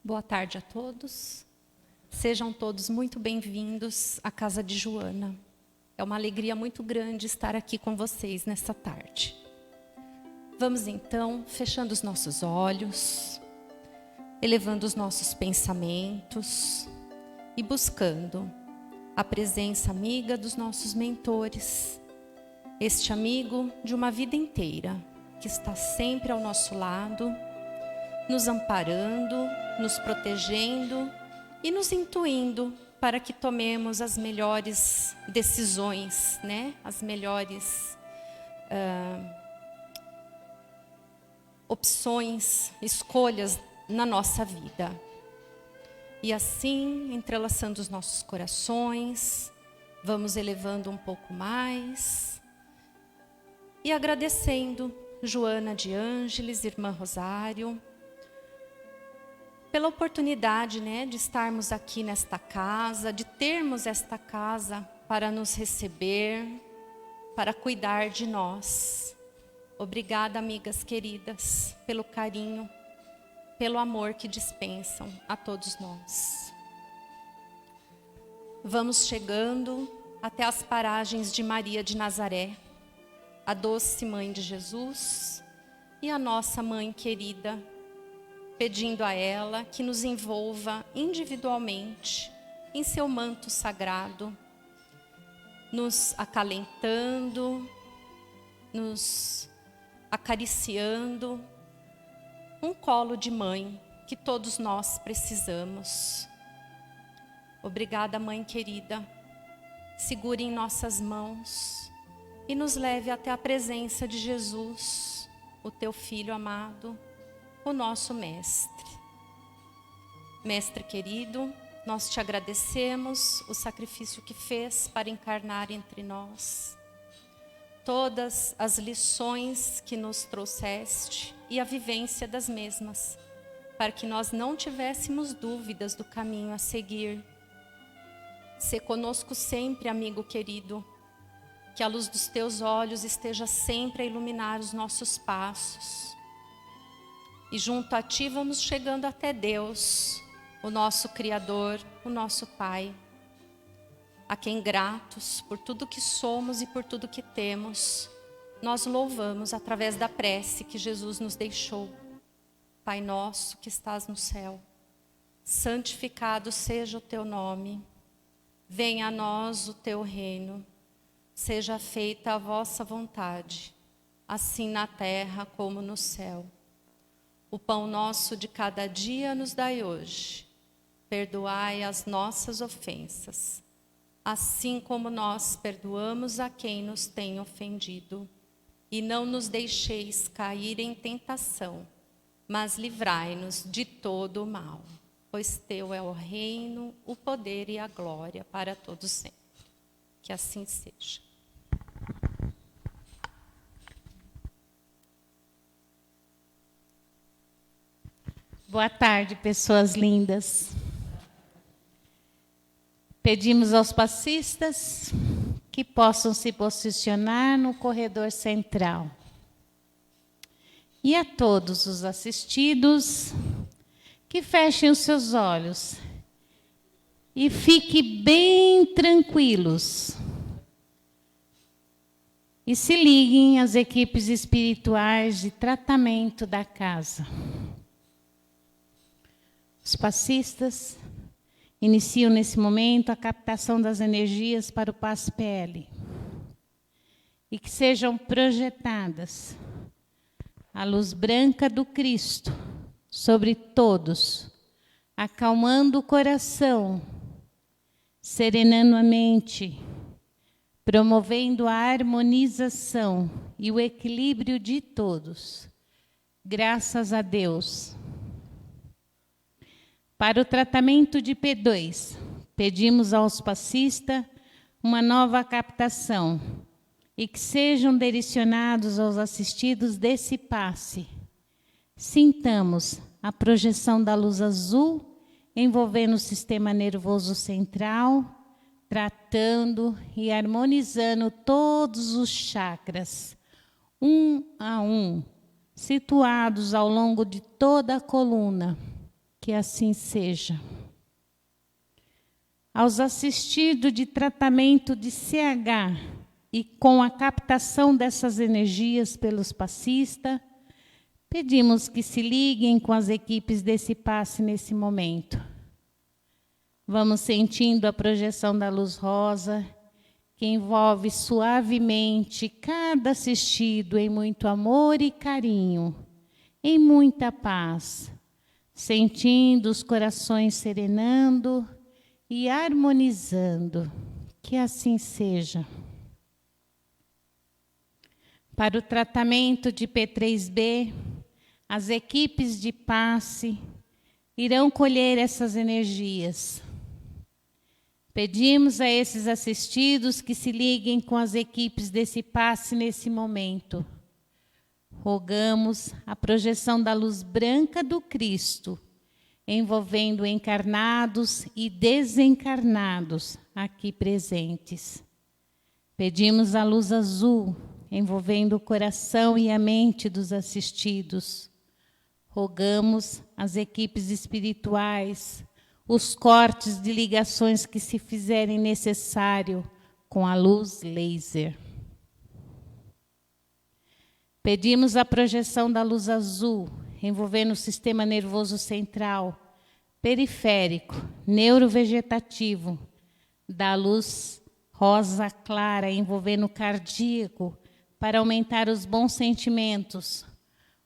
Boa tarde a todos. Sejam todos muito bem-vindos à casa de Joana. É uma alegria muito grande estar aqui com vocês nesta tarde. Vamos então, fechando os nossos olhos, elevando os nossos pensamentos e buscando a presença amiga dos nossos mentores, este amigo de uma vida inteira, que está sempre ao nosso lado, nos amparando, nos protegendo e nos intuindo para que tomemos as melhores decisões, né? As melhores opções, escolhas na nossa vida. E assim, entrelaçando os nossos corações, vamos elevando um pouco mais e agradecendo Joana de Ângeles, irmã Rosário, pela oportunidade, né, de estarmos aqui nesta casa, de termos esta casa para nos receber, para cuidar de nós. Obrigada, amigas queridas, pelo carinho, pelo amor que dispensam a todos nós. Vamos chegando até as paragens de Maria de Nazaré, a doce mãe de Jesus e a nossa mãe querida, pedindo a ela que nos envolva individualmente em seu manto sagrado, nos acalentando, nos acariciando, um colo de mãe que todos nós precisamos. Obrigada, mãe querida. Segure em nossas mãos e nos leve até a presença de Jesus, o teu Filho amado, o nosso Mestre. Mestre querido, nós te agradecemos o sacrifício que fez para encarnar entre nós, todas as lições que nos trouxeste e a vivência das mesmas, para que nós não tivéssemos dúvidas do caminho a seguir. Sê conosco sempre, amigo querido, que a luz dos teus olhos esteja sempre a iluminar os nossos passos. E junto a ti vamos chegando até Deus, o nosso Criador, o nosso Pai, a quem gratos por tudo que somos e por tudo que temos, nós louvamos através da prece que Jesus nos deixou. Pai nosso que estás no céu, santificado seja o teu nome, venha a nós o teu reino, seja feita a vossa vontade, assim na terra como no céu. O pão nosso de cada dia nos dai hoje. Perdoai as nossas ofensas, assim como nós perdoamos a quem nos tem ofendido. E não nos deixeis cair em tentação, mas livrai-nos de todo o mal. Pois teu é o reino, o poder e a glória para todos sempre. Que assim seja. Boa tarde, pessoas lindas. Pedimos aos passistas que possam se posicionar no corredor central. E a todos os assistidos, que fechem os seus olhos e fiquem bem tranquilos. E se liguem às equipes espirituais de tratamento da casa. Os passistas iniciam nesse momento a captação das energias para o passe PL e que sejam projetadas a luz branca do Cristo sobre todos, acalmando o coração, serenando a mente, promovendo a harmonização e o equilíbrio de todos. Graças a Deus. Para o tratamento de P2, pedimos aos passistas uma nova captação e que sejam direcionados aos assistidos desse passe. Sintamos a projeção da luz azul envolvendo o sistema nervoso central, tratando e harmonizando todos os chakras, um a um, situados ao longo de toda a coluna. que assim seja. Aos assistidos de tratamento de CH e com a captação dessas energias pelos passistas, pedimos que se liguem com as equipes desse passe nesse momento. Vamos sentindo a projeção da luz rosa, que envolve suavemente cada assistido em muito amor e carinho, em muita paz, sentindo os corações serenando e harmonizando. Que assim seja. Para o tratamento de P3B, as equipes de passe irão colher essas energias. Pedimos a esses assistidos que se liguem com as equipes desse passe nesse momento. Rogamos a projeção da luz branca do Cristo, envolvendo encarnados e desencarnados aqui presentes. Pedimos a luz azul, envolvendo o coração e a mente dos assistidos. Rogamos às equipes espirituais os cortes de ligações que se fizerem necessário com a luz laser. Pedimos a projeção da luz azul, envolvendo o sistema nervoso central, periférico, neurovegetativo, da luz rosa clara, envolvendo o cardíaco, para aumentar os bons sentimentos,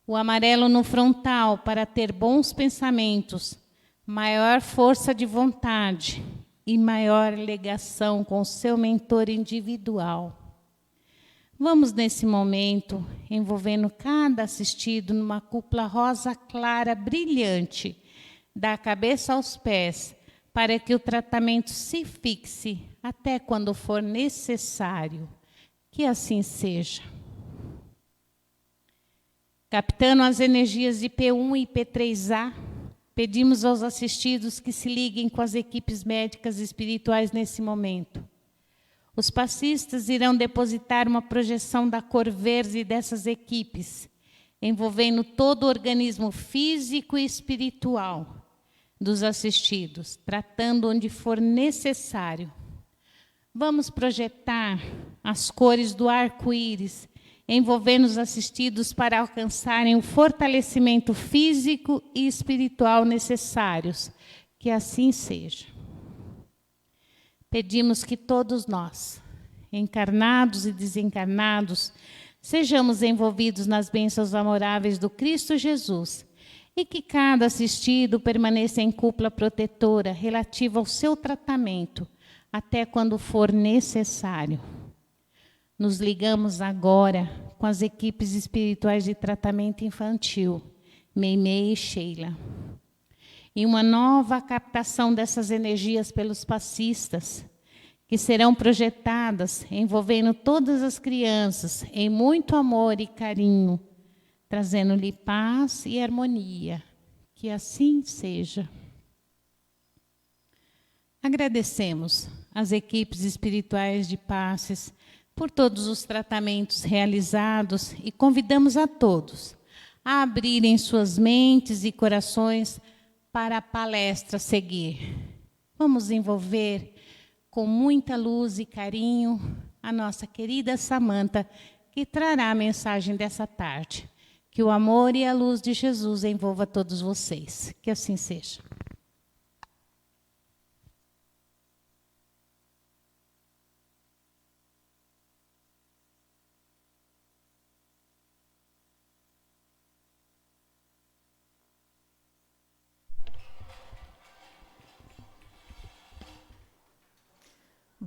o amarelo no frontal, para ter bons pensamentos, maior força de vontade e maior ligação com o seu mentor individual. Vamos, nesse momento, envolvendo cada assistido numa cúpula rosa clara, brilhante, da cabeça aos pés, para que o tratamento se fixe até quando for necessário. Que assim seja. Captando as energias de P1 e P3A, pedimos aos assistidos que se liguem com as equipes médicas e espirituais nesse momento. Os passistas irão depositar uma projeção da cor verde dessas equipes, envolvendo todo o organismo físico e espiritual dos assistidos, tratando onde for necessário. Vamos projetar as cores do arco-íris, envolvendo os assistidos para alcançarem o fortalecimento físico e espiritual necessários. Que assim seja. Pedimos que todos nós, encarnados e desencarnados, sejamos envolvidos nas bênçãos amoráveis do Cristo Jesus e que cada assistido permaneça em cúpula protetora relativa ao seu tratamento, até quando for necessário. Nos ligamos agora com as equipes espirituais de tratamento infantil, Meimei e Sheila. E uma nova captação dessas energias pelos passistas, que serão projetadas envolvendo todas as crianças em muito amor e carinho, trazendo-lhe paz e harmonia. Que assim seja. Agradecemos às equipes espirituais de passes por todos os tratamentos realizados e convidamos a todos a abrirem suas mentes e corações para a palestra a seguir. Vamos envolver com muita luz e carinho a nossa querida Samanta, que trará a mensagem dessa tarde. Que o amor e a luz de Jesus envolva todos vocês. Que assim seja.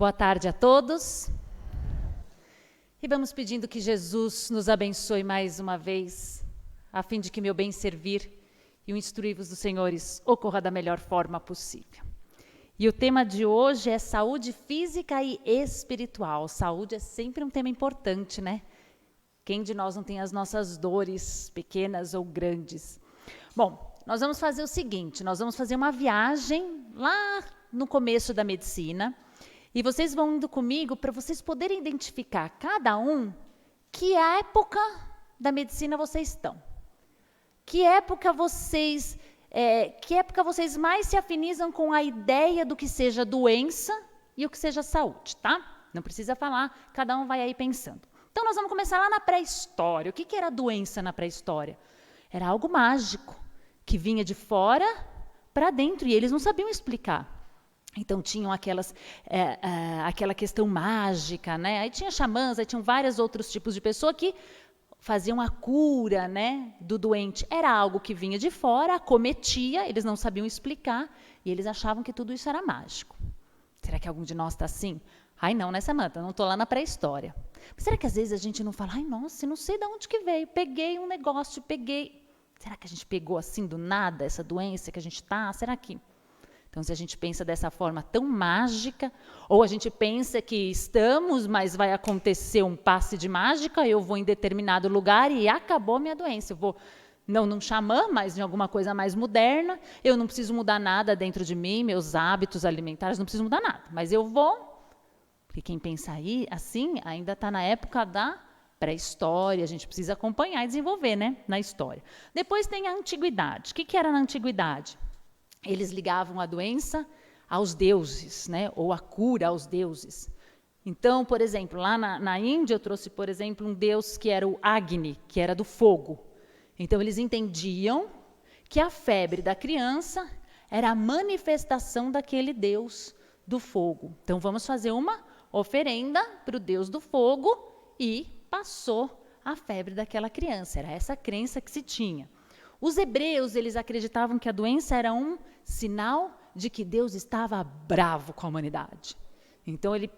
Boa tarde a todos. E vamos pedindo que Jesus nos abençoe mais uma vez, a fim de que meu bem servir e o instruir-vos dos senhores ocorra da melhor forma possível. E o tema de hoje é saúde física e espiritual. Saúde é sempre um tema importante, né? Quem de nós não tem as nossas dores, pequenas ou grandes? Bom, nós vamos fazer o seguinte, nós vamos fazer uma viagem lá no começo da medicina. E vocês vão indo comigo para vocês poderem identificar cada um que época da medicina vocês estão. Que época vocês que época vocês mais se afinizam com a ideia do que seja doença e o que seja saúde, tá? Não precisa falar, cada um vai aí pensando. Então, nós vamos começar lá na pré-história. O que era doença na pré-história? Era algo mágico, que vinha de fora para dentro, e eles não sabiam explicar. Então, tinham aquela questão mágica, né? Aí tinha xamãs, aí tinham vários outros tipos de pessoa que faziam a cura, né, do doente. Era algo que vinha de fora, acometia, eles não sabiam explicar, e eles achavam que tudo isso era mágico. Será que algum de nós está assim? Ai, não, né, Samanta? Não estou lá na pré-história. Mas será que às vezes a gente não fala, ai, nossa, não sei de onde que veio, peguei um negócio, Será que a gente pegou assim do nada essa doença que a gente está? Será que... Então, se a gente pensa dessa forma tão mágica, ou a gente pensa que estamos, mas vai acontecer um passe de mágica, eu vou em determinado lugar e acabou minha doença. Eu vou, não num xamã, mas em alguma coisa mais moderna, eu não preciso mudar nada dentro de mim, meus hábitos alimentares, não preciso mudar nada. Mas eu vou, porque quem pensa aí, assim, ainda está na época da pré-história, a gente precisa acompanhar e desenvolver, né, na história. Depois tem a antiguidade. O que era na antiguidade? Eles ligavam a doença aos deuses, né? Ou a cura aos deuses. Então, por exemplo, lá na Índia, eu trouxe, por exemplo, um deus que era o Agni, que era do fogo. Então, eles entendiam que a febre da criança era a manifestação daquele deus do fogo. Então, vamos fazer uma oferenda para o deus do fogo e passou a febre daquela criança. Era essa crença que se tinha. Os hebreus, eles acreditavam que a doença era um sinal de que Deus estava bravo com a humanidade. Então, ele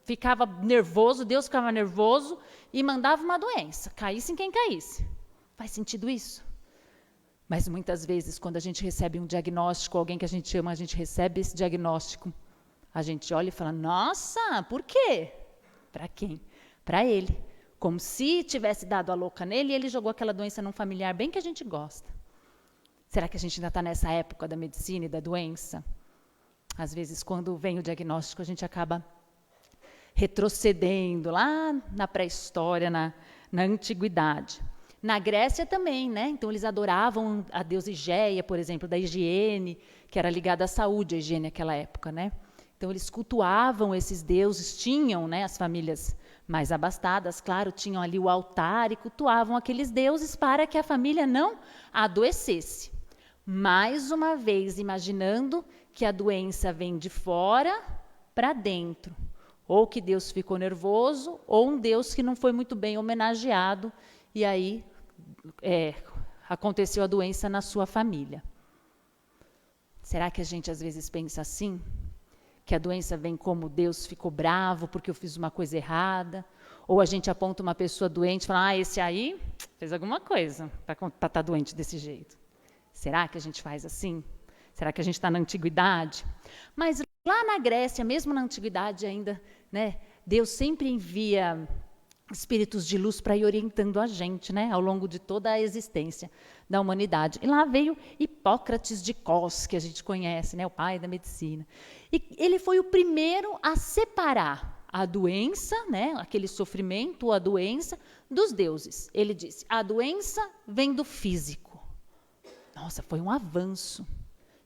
ficava nervoso, Deus ficava nervoso e mandava uma doença, caísse em quem caísse. Faz sentido isso? Mas muitas vezes, quando a gente recebe um diagnóstico, alguém que a gente ama, a gente recebe esse diagnóstico, a gente olha e fala, nossa, por quê? Para quem? Para ele. Como se tivesse dado a louca nele e ele jogou aquela doença num familiar bem que a gente gosta. Será que a gente ainda está nessa época da medicina e da doença? Às vezes, quando vem o diagnóstico, a gente acaba retrocedendo lá na pré-história, na antiguidade. Na Grécia também, né? Então, eles adoravam a deusa Higéia, por exemplo, da higiene, que era ligada à saúde, a higiene naquela época, né? Então, eles cultuavam esses deuses, tinham, né, as famílias mais abastadas, claro, tinham ali o altar e cultuavam aqueles deuses para que a família não adoecesse. Mais uma vez, imaginando que a doença vem de fora para dentro. Ou que Deus ficou nervoso, ou um Deus que não foi muito bem homenageado, e aí aconteceu a doença na sua família. Será que a gente às vezes pensa assim? Que a doença vem como Deus ficou bravo porque eu fiz uma coisa errada, ou a gente aponta uma pessoa doente e fala, esse aí fez alguma coisa para estar doente desse jeito. Será que a gente faz assim? Será que a gente está na antiguidade? Mas lá na Grécia, mesmo na antiguidade ainda, né, Deus sempre envia espíritos de luz para ir orientando a gente, né, ao longo de toda a existência da humanidade. E lá veio Hipócrates de Cos, que a gente conhece, né, o pai da medicina. E ele foi o primeiro a separar a doença, né, aquele sofrimento, a doença, dos deuses. Ele disse, a doença vem do físico. Nossa, foi um avanço.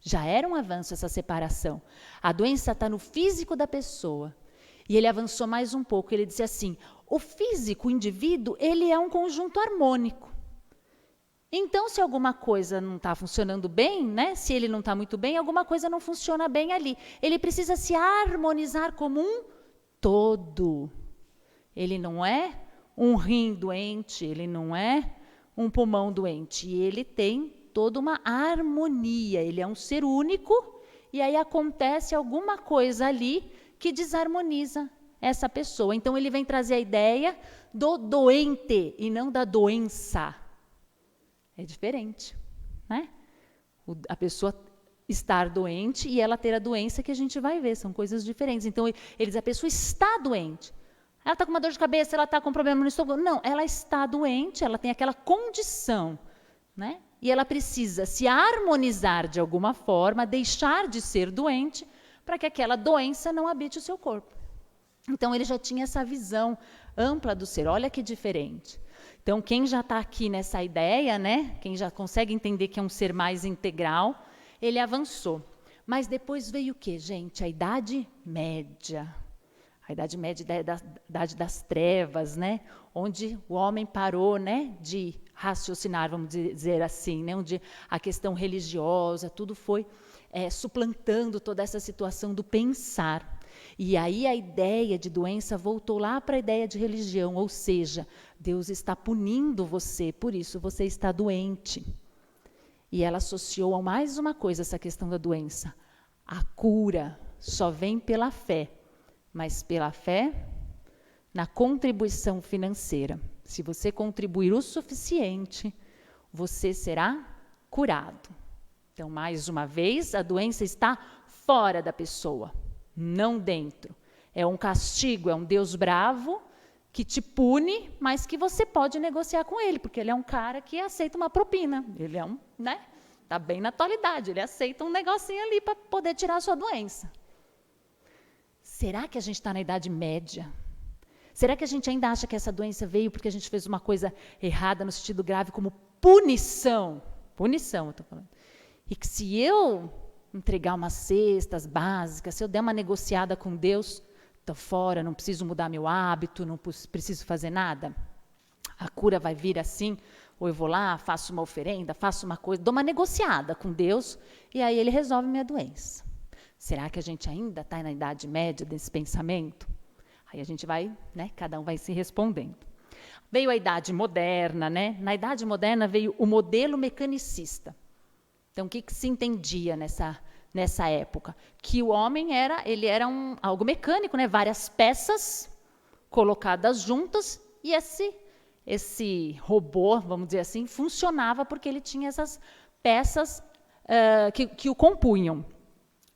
Já era um avanço essa separação. A doença está no físico da pessoa. E ele avançou mais um pouco, ele disse assim, o físico, o indivíduo, ele é um conjunto harmônico. Então, se alguma coisa não está funcionando bem, né, se ele não está muito bem, alguma coisa não funciona bem ali. Ele precisa se harmonizar como um todo. Ele não é um rim doente, ele não é um pulmão doente. E ele tem toda uma harmonia, ele é um ser único, e aí acontece alguma coisa ali que desarmoniza essa pessoa. Então, ele vem trazer a ideia do doente e não da doença. É diferente, né? A pessoa estar doente e ela ter a doença que a gente vai ver, são coisas diferentes. Então, a pessoa está doente. Ela está com uma dor de cabeça, ela está com um problema no estômago. Não, ela está doente, ela tem aquela condição, né? E ela precisa se harmonizar de alguma forma, deixar de ser doente, para que aquela doença não habite o seu corpo. Então, ele já tinha essa visão ampla do ser. Olha que diferente. Então, quem já está aqui nessa ideia, né? Quem já consegue entender que é um ser mais integral, ele avançou. Mas depois veio o quê, gente? A Idade Média. A Idade Média é da Idade das Trevas, né? Onde o homem parou, né, de raciocinar, vamos dizer assim, né? Onde a questão religiosa, tudo foi suplantando toda essa situação do pensar. E aí a ideia de doença voltou lá para a ideia de religião, ou seja, Deus está punindo você, por isso você está doente. E ela associou a mais uma coisa essa questão da doença. A cura só vem pela fé, mas pela fé na contribuição financeira. Se você contribuir o suficiente, você será curado. Então, mais uma vez, a doença está fora da pessoa, não dentro. É um castigo, é um Deus bravo que te pune, mas que você pode negociar com ele, porque ele é um cara que aceita uma propina. Ele é né? Está bem na atualidade, ele aceita um negocinho ali para poder tirar a sua doença. Será que a gente está na Idade Média? Será que a gente ainda acha que essa doença veio porque a gente fez uma coisa errada no sentido grave como punição? Punição, eu estou falando. E que se eu entregar umas cestas básicas, se eu der uma negociada com Deus, estou fora, não preciso mudar meu hábito, não preciso fazer nada? A cura vai vir assim? Ou eu vou lá, faço uma oferenda, faço uma coisa, dou uma negociada com Deus e aí ele resolve minha doença. Será que a gente ainda está na Idade Média desse pensamento? Aí a gente vai, né, cada um vai se respondendo. Veio a Idade Moderna, né? Na Idade Moderna veio o modelo mecanicista. Então, o que se entendia nessa época? Que o homem era algo mecânico, né? Várias peças colocadas juntas e esse robô, vamos dizer assim, funcionava porque ele tinha essas peças que o compunham.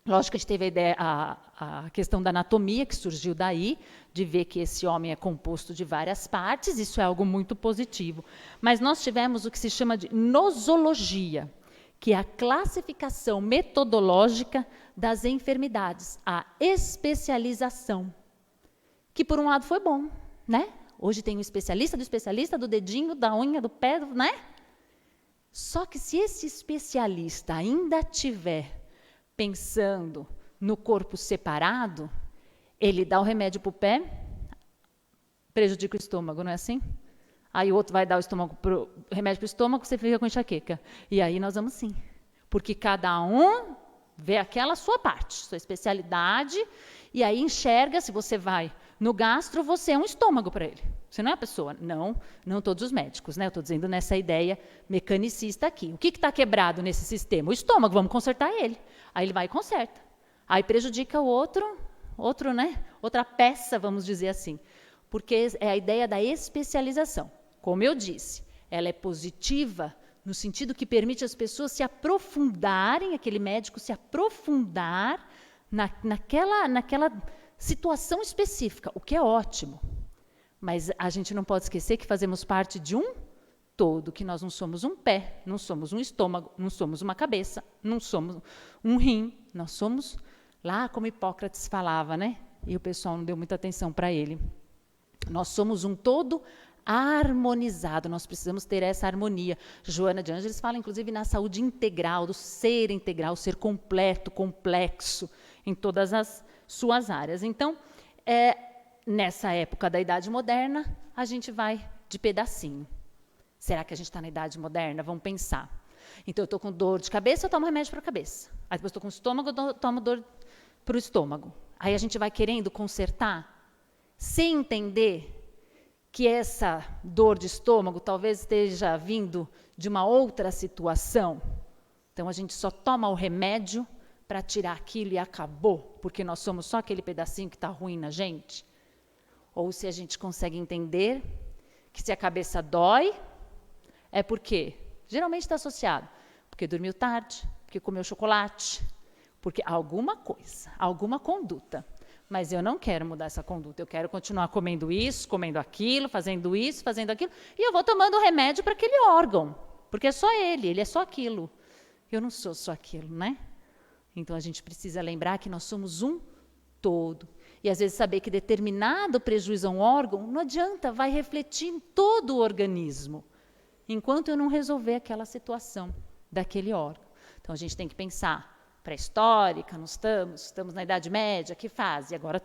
Lógico que a gente teve a questão da anatomia, que surgiu daí, de ver que esse homem é composto de várias partes, isso é algo muito positivo. Mas nós tivemos o que se chama de nosologia, que é a classificação metodológica das enfermidades, a especialização, que por um lado foi bom, né? Hoje tem o especialista do dedinho, da unha, do pé, né? Só que se esse especialista ainda tiver pensando no corpo separado, ele dá o remédio para o pé, prejudica o estômago, não é assim? Aí o outro vai dar o remédio para o estômago, você fica com enxaqueca. E aí nós vamos sim, porque cada um vê aquela sua parte, sua especialidade, e aí enxerga, se você vai no gastro, você é um estômago para ele. Você não é a pessoa. Não todos os médicos, né? Eu estou dizendo nessa ideia mecanicista aqui. O que está quebrado nesse sistema? O estômago, vamos consertar ele. Aí ele vai e conserta. Aí prejudica o outro, né? Outra peça, vamos dizer assim. Porque é a ideia da especialização. Como eu disse, ela é positiva no sentido que permite às pessoas se aprofundarem, aquele médico se aprofundar naquela situação específica, o que é ótimo. Mas a gente não pode esquecer que fazemos parte de um todo, que nós não somos um pé, não somos um estômago, não somos uma cabeça, não somos um rim, nós somos, lá como Hipócrates falava, né? E o pessoal não deu muita atenção para ele. Nós somos um todo harmonizado, nós precisamos ter essa harmonia. Joana de Ângeles fala, inclusive, na saúde integral, do ser integral, ser completo, complexo, em todas as suas áreas. Então, nessa época da Idade Moderna, a gente vai de pedacinho. Será que a gente está na Idade Moderna? Vamos pensar. Então, eu estou com dor de cabeça, eu tomo remédio para a cabeça. Aí, depois estou com estômago, eu tomo dor para o estômago. Aí, a gente vai querendo consertar, sem entender que essa dor de estômago talvez esteja vindo de uma outra situação. Então, a gente só toma o remédio para tirar aquilo e acabou, porque nós somos só aquele pedacinho que está ruim na gente. Ou se a gente consegue entender que se a cabeça dói, é porque geralmente está associado, porque dormiu tarde, porque comeu chocolate, porque alguma coisa, alguma conduta. Mas eu não quero mudar essa conduta, eu quero continuar comendo isso, comendo aquilo, fazendo isso, fazendo aquilo, e eu vou tomando remédio para aquele órgão, porque é só ele é só aquilo. Eu não sou só aquilo, né? Então, a gente precisa lembrar que nós somos um todo. E às vezes saber que determinado prejuízo a um órgão, não adianta, vai refletir em todo o organismo, enquanto eu não resolver aquela situação daquele órgão. Então a gente tem que pensar, pré-histórica, não estamos na Idade Média, que fase? Agora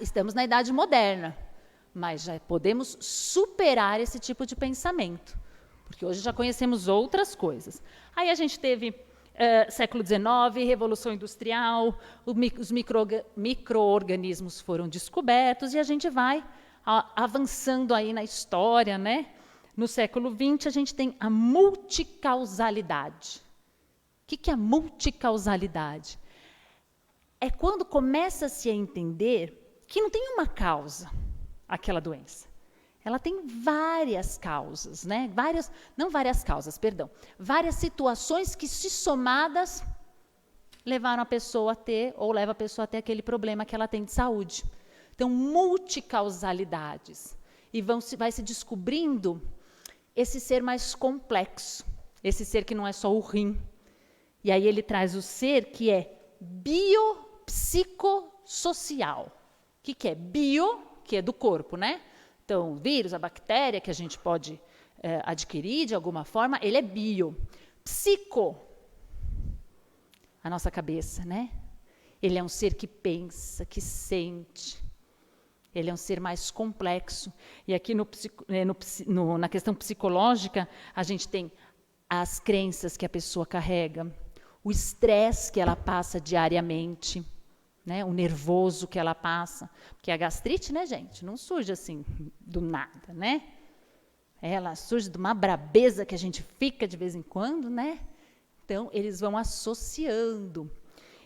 estamos na Idade Moderna, mas já podemos superar esse tipo de pensamento, porque hoje já conhecemos outras coisas. Aí a gente teve século XIX, Revolução Industrial, os micro-organismos foram descobertos e a gente vai avançando aí na história, né? No século XX, a gente tem a multicausalidade. O que é a multicausalidade? É quando começa-se a entender que não tem uma causa aquela doença. Ela tem várias causas, né? Várias situações que, se somadas, levaram a pessoa a ter, ou leva a pessoa a ter aquele problema que ela tem de saúde. Então, multicausalidades. E vai se descobrindo esse ser mais complexo, esse ser que não é só o rim. E aí ele traz o ser que é biopsicossocial. O que é? Bio, que é do corpo, né? Então, o vírus, a bactéria que a gente pode adquirir de alguma forma, ele é bio. Psico, a nossa cabeça, né? Ele é um ser que pensa, que sente. Ele é um ser mais complexo. E aqui na questão psicológica, a gente tem as crenças que a pessoa carrega, o estresse que ela passa diariamente, né, o nervoso que ela passa. Porque a gastrite, né, gente, não surge assim do nada, né? Ela surge de uma brabeza que a gente fica de vez em quando, né? Então, eles vão associando.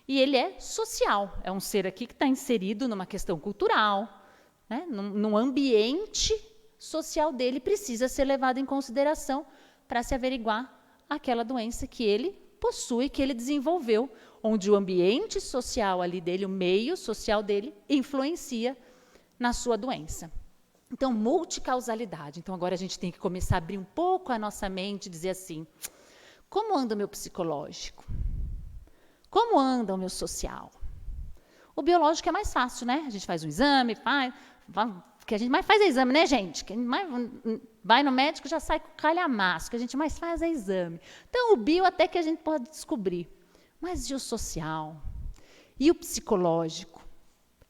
E ele é social, é um ser aqui que está inserido numa questão cultural, né? Num ambiente social dele, precisa ser levado em consideração para se averiguar aquela doença que ele possui, que ele desenvolveu, onde o ambiente social ali dele, o meio social dele, influencia na sua doença. Então, multicausalidade. Então, agora a gente tem que começar a abrir um pouco a nossa mente e dizer assim, como anda o meu psicológico? Como anda o meu social? O biológico é mais fácil, né? A gente faz um exame, que a gente mais faz é exame, né, gente? Que a gente mais vai no médico já sai com calhamaço, que a gente mais faz é exame. Então, o bio até que a gente pode descobrir. Mas e o social? E o psicológico?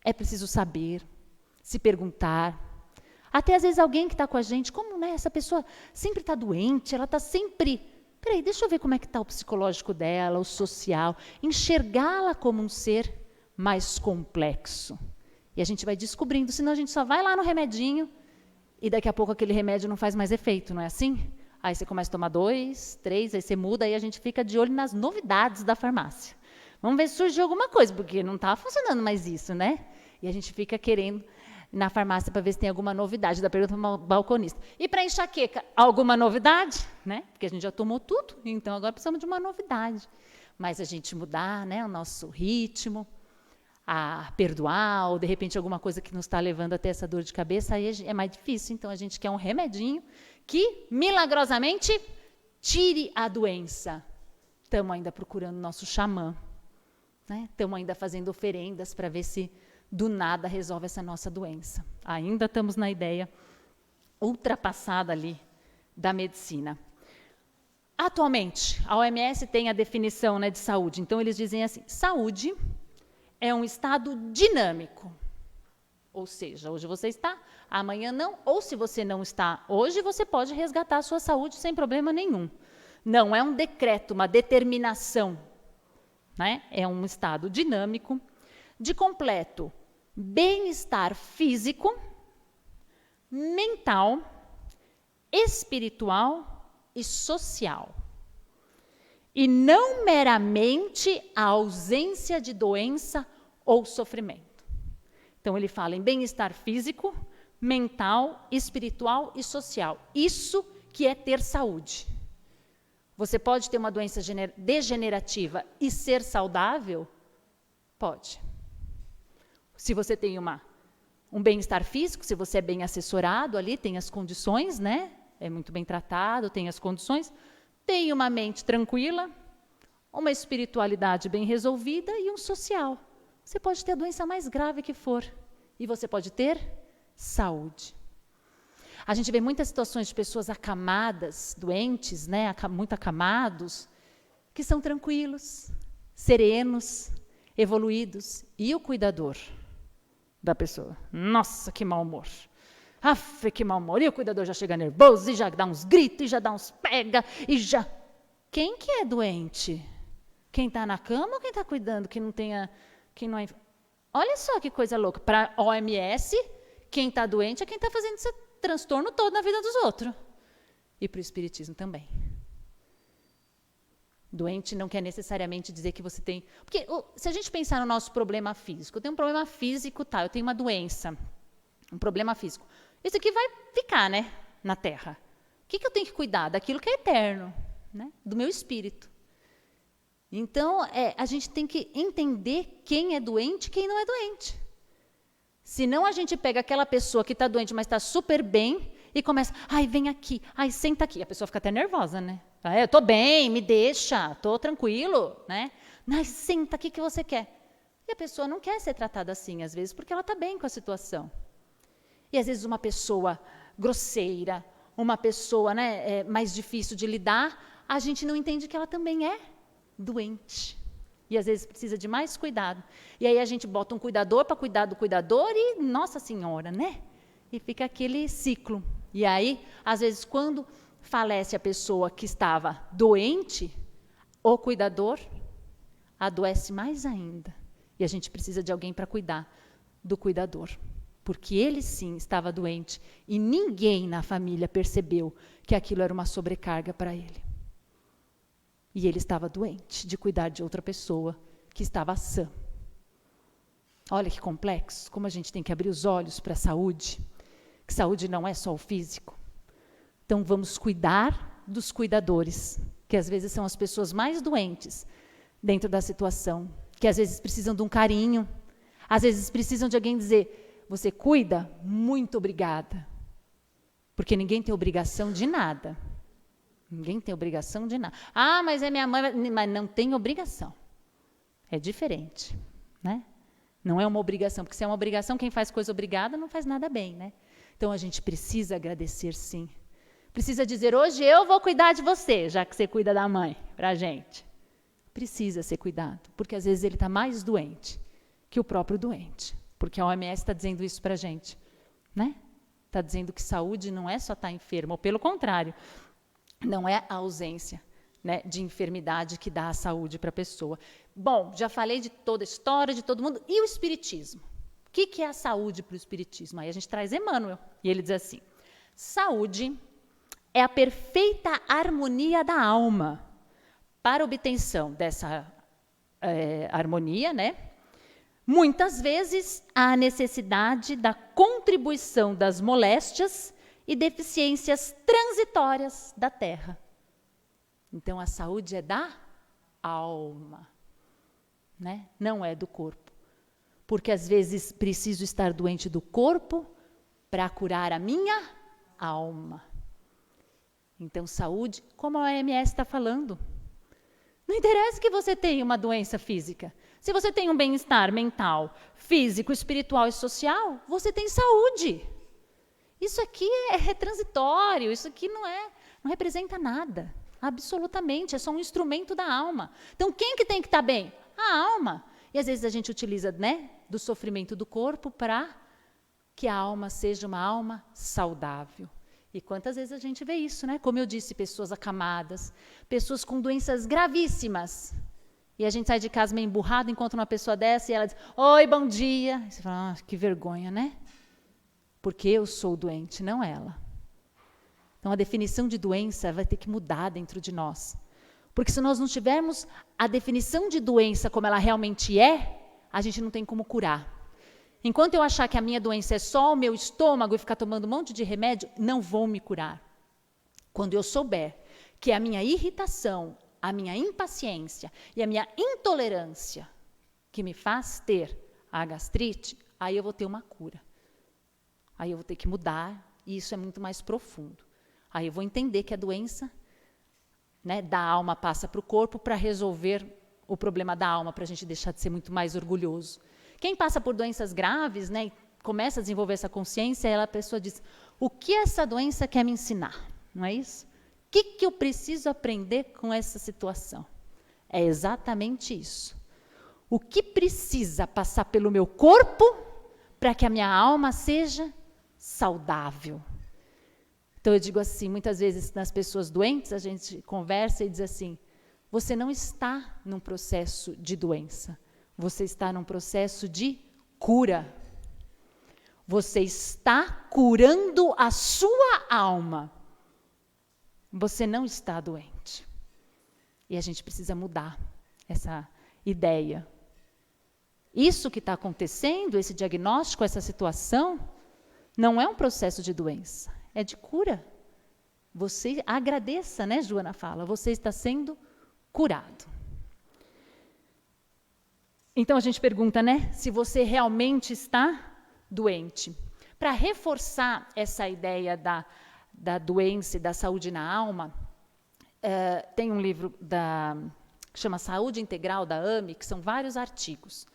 É preciso saber, se perguntar. Até às vezes alguém que está com a gente, como, né, essa pessoa sempre está doente, ela está sempre... Peraí, deixa eu ver como é que está o psicológico dela, o social. Enxergá-la como um ser mais complexo. E a gente vai descobrindo, senão a gente só vai lá no remedinho e daqui a pouco aquele remédio não faz mais efeito, não é assim? Aí você começa a tomar 2, 3, aí você muda, aí a gente fica de olho nas novidades da farmácia. Vamos ver se surgiu alguma coisa, porque não está funcionando mais isso, né? E a gente fica querendo ir na farmácia para ver se tem alguma novidade. Da pergunta para o balconista. E para enxaqueca, alguma novidade? Né? Porque a gente já tomou tudo, então agora precisamos de uma novidade. Mas a gente mudar, né, o nosso ritmo, a perdoar, ou de repente alguma coisa que nos está levando até essa dor de cabeça, aí é mais difícil. Então a gente quer um remedinho que, milagrosamente, tire a doença. Estamos ainda procurando nosso xamã. Estamos ainda fazendo oferendas para ver se do nada resolve essa nossa doença. Ainda estamos na ideia ultrapassada ali da medicina. Atualmente, a OMS tem a definição, né, de saúde. Então, eles dizem assim, saúde é um estado dinâmico. Ou seja, hoje você está, amanhã não. Ou se você não está hoje, você pode resgatar a sua saúde sem problema nenhum. Não é um decreto, uma determinação. Né? É um estado dinâmico, de completo bem-estar físico, mental, espiritual e social. E não meramente a ausência de doença ou sofrimento. Então, ele fala em bem-estar físico, mental, espiritual e social. Isso que é ter saúde. Você pode ter uma doença degenerativa e ser saudável? Pode. Se você tem um bem-estar físico, se você é bem assessorado ali, tem as condições, né? É muito bem tratado, tem as condições, tem uma mente tranquila, uma espiritualidade bem resolvida e um social Você pode ter a doença mais grave que for. E você pode ter saúde. A gente vê muitas situações de pessoas acamadas, doentes, né, muito acamados, que são tranquilos, serenos, evoluídos. E o cuidador da pessoa? Nossa, que mau humor. Aff, que mau humor. E o cuidador já chega nervoso, e já dá uns gritos, e já dá uns pega, e já... Quem que é doente? Quem está na cama ou quem está cuidando, que não tenha... Que não é... Olha só que coisa louca. Para a OMS, quem está doente é quem está fazendo esse transtorno todo na vida dos outros. E para o Espiritismo também. Doente não quer necessariamente dizer que você tem... Porque se a gente pensar no nosso problema físico, eu tenho um problema físico, tá, eu tenho uma doença, um problema físico. Isso aqui vai ficar, né, na Terra. O que eu tenho que cuidar? Daquilo que é eterno, né, do meu espírito. Então, a gente tem que entender quem é doente e quem não é doente. Senão a gente pega aquela pessoa que está doente, mas está super bem, e começa, ai, vem aqui, ai, senta aqui. A pessoa fica até nervosa, né? Ah, eu estou bem, me deixa, estou tranquilo, né? Ai, senta, o que você quer? E a pessoa não quer ser tratada assim, às vezes, porque ela está bem com a situação. E às vezes uma pessoa grosseira, uma pessoa, né, mais difícil de lidar, a gente não entende que ela também é doente. E às vezes precisa de mais cuidado. E aí a gente bota um cuidador para cuidar do cuidador e, nossa senhora, né? E fica aquele ciclo. E aí, às vezes, quando falece a pessoa que estava doente, o cuidador adoece mais ainda. E a gente precisa de alguém para cuidar do cuidador. Porque ele sim estava doente e ninguém na família percebeu que aquilo era uma sobrecarga para ele. E ele estava doente de cuidar de outra pessoa que estava sã. Olha que complexo, como a gente tem que abrir os olhos para a saúde, que saúde não é só o físico. Então vamos cuidar dos cuidadores, que às vezes são as pessoas mais doentes dentro da situação, que às vezes precisam de um carinho, às vezes precisam de alguém dizer, você cuida? Muito obrigada. Porque ninguém tem obrigação de nada. Ninguém tem obrigação de nada. Ah, mas é minha mãe, mas não tem obrigação. É diferente, né? Não é uma obrigação, porque se é uma obrigação, quem faz coisa obrigada não faz nada bem, né? Então a gente precisa agradecer, sim. Precisa dizer, hoje eu vou cuidar de você, já que você cuida da mãe, pra gente. Precisa ser cuidado, porque às vezes ele está mais doente que o próprio doente. Porque a OMS está dizendo isso pra gente, né? Está dizendo que saúde não é só estar enfermo, ou pelo contrário, não é a ausência, né, de enfermidade que dá a saúde para a pessoa. Bom, já falei de toda a história, de todo mundo. E o Espiritismo? O que é a saúde para o Espiritismo? Aí a gente traz Emmanuel, e ele diz assim, saúde é a perfeita harmonia da alma. Para a obtenção dessa harmonia, né, muitas vezes há a necessidade da contribuição das moléstias e deficiências transitórias da terra. Então, a saúde é da alma, né? Não é do corpo. Porque, às vezes, preciso estar doente do corpo para curar a minha alma. Então, saúde, como a OMS está falando. Não interessa que você tenha uma doença física. Se você tem um bem-estar mental, físico, espiritual e social, você tem saúde. Isso aqui é transitório, isso aqui não representa nada, absolutamente, é só um instrumento da alma. Então, quem que tem que estar bem? A alma. E às vezes a gente utiliza, né, do sofrimento do corpo para que a alma seja uma alma saudável. E quantas vezes a gente vê isso, né? Como eu disse, pessoas acamadas, pessoas com doenças gravíssimas. E a gente sai de casa meio emburrado, encontra uma pessoa dessa e ela diz, oi, bom dia. E você fala, que vergonha, né? Porque eu sou doente, não ela. Então, a definição de doença vai ter que mudar dentro de nós. Porque se nós não tivermos a definição de doença como ela realmente é, a gente não tem como curar. Enquanto eu achar que a minha doença é só o meu estômago e ficar tomando um monte de remédio, não vou me curar. Quando eu souber que a minha irritação, a minha impaciência e a minha intolerância que me faz ter a gastrite, aí eu vou ter uma cura. Aí eu vou ter que mudar, e isso é muito mais profundo. Aí eu vou entender que a doença, né, da alma passa para o corpo para resolver o problema da alma, para a gente deixar de ser muito mais orgulhoso. Quem passa por doenças graves, né, e começa a desenvolver essa consciência, a pessoa diz, o que essa doença quer me ensinar? Não é isso? O que eu preciso aprender com essa situação? É exatamente isso. O que precisa passar pelo meu corpo para que a minha alma seja saudável? Então, eu digo assim, muitas vezes nas pessoas doentes, a gente conversa e diz assim, você não está num processo de doença, você está num processo de cura. Você está curando a sua alma. Você não está doente. E a gente precisa mudar essa ideia. Isso que está acontecendo, esse diagnóstico, essa situação, não é um processo de doença, é de cura. Você agradeça, né, Joana fala, você está sendo curado. Então a gente pergunta, né, se você realmente está doente. Para reforçar essa ideia da doença e da saúde na alma, tem um livro que chama Saúde Integral, da AME, que são vários artigos.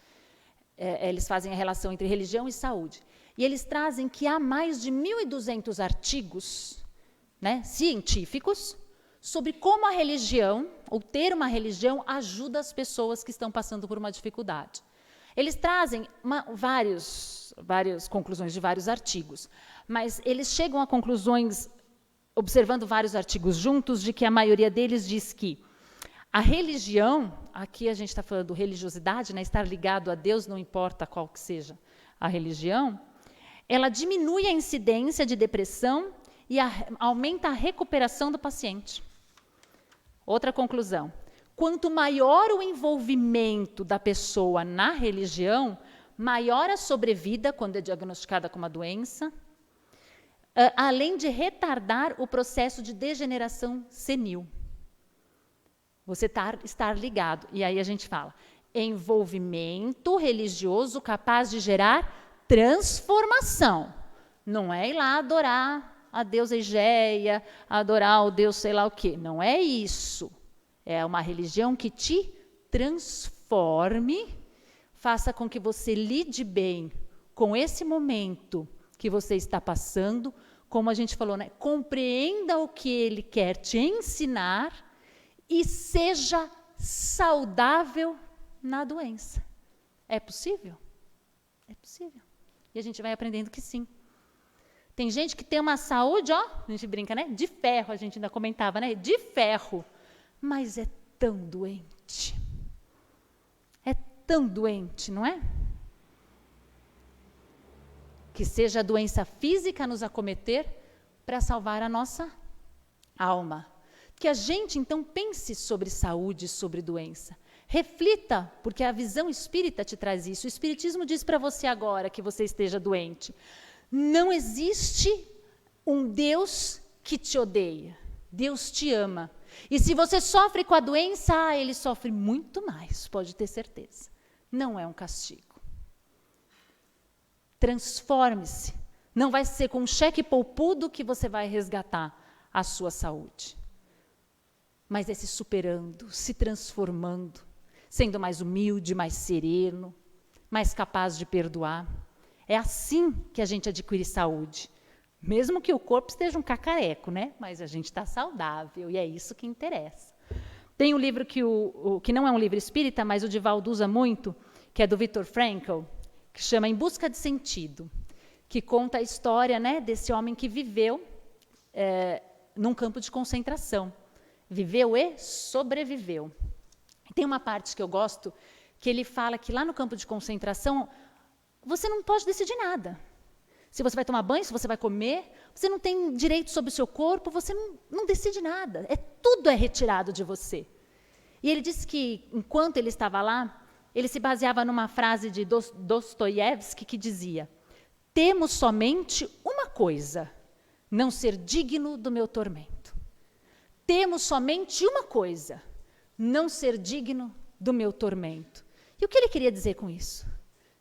Eles fazem a relação entre religião e saúde. E eles trazem que há mais de 1.200 artigos, né, científicos sobre como a religião, ou ter uma religião, ajuda as pessoas que estão passando por uma dificuldade. Eles trazem várias conclusões de vários artigos, mas eles chegam a conclusões, observando vários artigos juntos, de que a maioria deles diz que a religião, aqui a gente está falando religiosidade, né, estar ligado a Deus, não importa qual que seja a religião, ela diminui a incidência de depressão e aumenta a recuperação do paciente. Outra conclusão, quanto maior o envolvimento da pessoa na religião, maior a sobrevida quando é diagnosticada com uma doença, além de retardar o processo de degeneração senil. Você estar ligado. E aí a gente fala, envolvimento religioso capaz de gerar transformação. Não é ir lá adorar a deusa Egeia, adorar o Deus sei lá o quê. Não é isso. É uma religião que te transforme, faça com que você lide bem com esse momento que você está passando, como a gente falou, né? Compreenda o que ele quer te ensinar e seja saudável na doença. É possível? É possível. E a gente vai aprendendo que sim. Tem gente que tem uma saúde, ó, a gente brinca, né? De ferro, a gente ainda comentava, né? De ferro. Mas é tão doente. É tão doente, não é? Que seja a doença física a nos acometer para salvar a nossa alma. Que a gente, então, pense sobre saúde, sobre doença. Reflita, porque a visão espírita te traz isso. O espiritismo diz para você agora que você esteja doente. Não existe um Deus que te odeia. Deus te ama. E se você sofre com a doença, ele sofre muito mais, pode ter certeza. Não é um castigo. Transforme-se. Não vai ser com um cheque poupudo que você vai resgatar a sua saúde. Mas é se superando, se transformando, sendo mais humilde, mais sereno, mais capaz de perdoar. É assim que a gente adquire saúde. Mesmo que o corpo esteja um cacareco, né? Mas a gente está saudável e é isso que interessa. Tem um livro que não é um livro espírita, mas o Divaldo usa muito, que é do Viktor Frankl, que chama Em Busca de Sentido, que conta a história, né, desse homem que viveu num campo de concentração. Viveu e sobreviveu. Tem uma parte que eu gosto, que ele fala que lá no campo de concentração, você não pode decidir nada. Se você vai tomar banho, se você vai comer, você não tem direito sobre o seu corpo, você não decide nada. Tudo é retirado de você. E ele disse que, enquanto ele estava lá, ele se baseava numa frase de Dostoiévski que dizia: temo somente uma coisa, não ser digno do meu tormento. Temo somente uma coisa, não ser digno do meu tormento. E o que ele queria dizer com isso?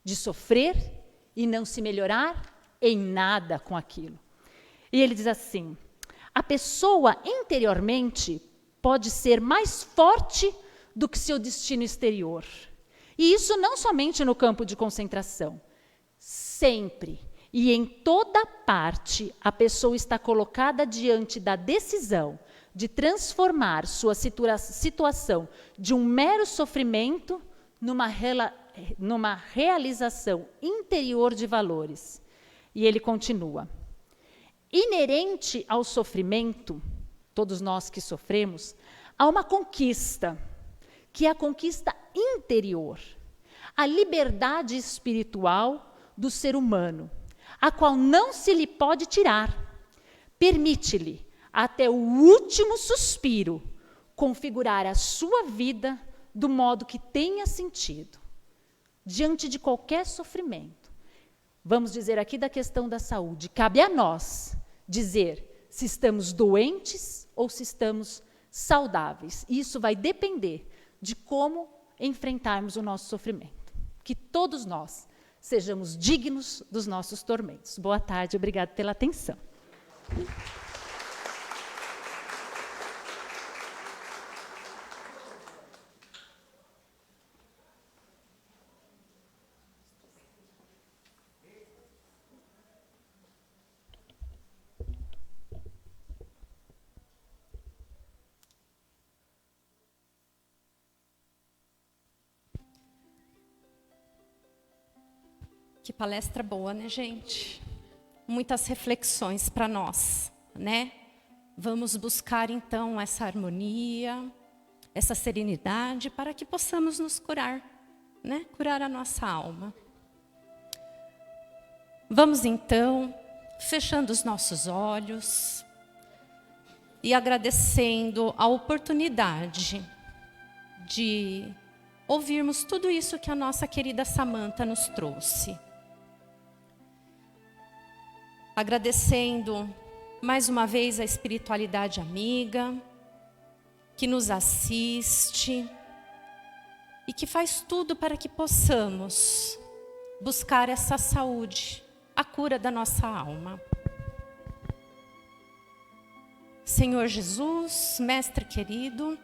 De sofrer e não se melhorar em nada com aquilo. E ele diz assim: a pessoa interiormente pode ser mais forte do que seu destino exterior. E isso não somente no campo de concentração. Sempre e em toda parte a pessoa está colocada diante da decisão de transformar sua situação de um mero sofrimento numa realização interior de valores. E ele continua. Inerente ao sofrimento, todos nós que sofremos, há uma conquista, que é a conquista interior, a liberdade espiritual do ser humano, a qual não se lhe pode tirar. Permite-lhe, até o último suspiro, configurar a sua vida do modo que tenha sentido, diante de qualquer sofrimento. Vamos dizer aqui da questão da saúde. Cabe a nós dizer se estamos doentes ou se estamos saudáveis. Isso vai depender de como enfrentarmos o nosso sofrimento. Que todos nós sejamos dignos dos nossos tormentos. Boa tarde, obrigado pela atenção. Que palestra boa, né, gente? Muitas reflexões para nós, né? Vamos buscar, então, essa harmonia, essa serenidade, para que possamos nos curar, né? Curar a nossa alma. Vamos, então, fechando os nossos olhos e agradecendo a oportunidade de ouvirmos tudo isso que a nossa querida Samantha nos trouxe. Agradecendo mais uma vez a espiritualidade amiga, que nos assiste e que faz tudo para que possamos buscar essa saúde, a cura da nossa alma. Senhor Jesus, Mestre querido,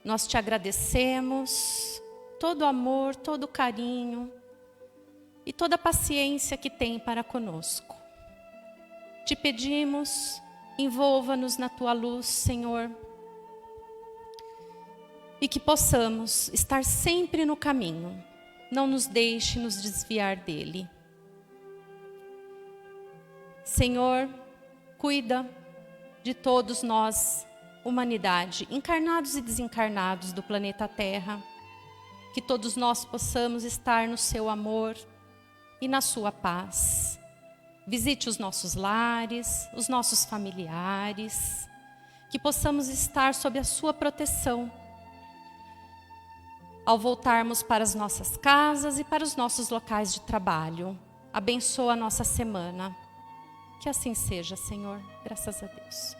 nós te agradecemos todo o amor, todo o carinho e toda a paciência que tem para conosco. Te pedimos, envolva-nos na tua luz, Senhor, e que possamos estar sempre no caminho, não nos deixe nos desviar dele. Senhor, cuida de todos nós, humanidade, encarnados e desencarnados do planeta Terra, que todos nós possamos estar no seu amor e na sua paz. Visite os nossos lares, os nossos familiares, que possamos estar sob a sua proteção. Ao voltarmos para as nossas casas e para os nossos locais de trabalho, abençoa a nossa semana. Que assim seja, Senhor, graças a Deus.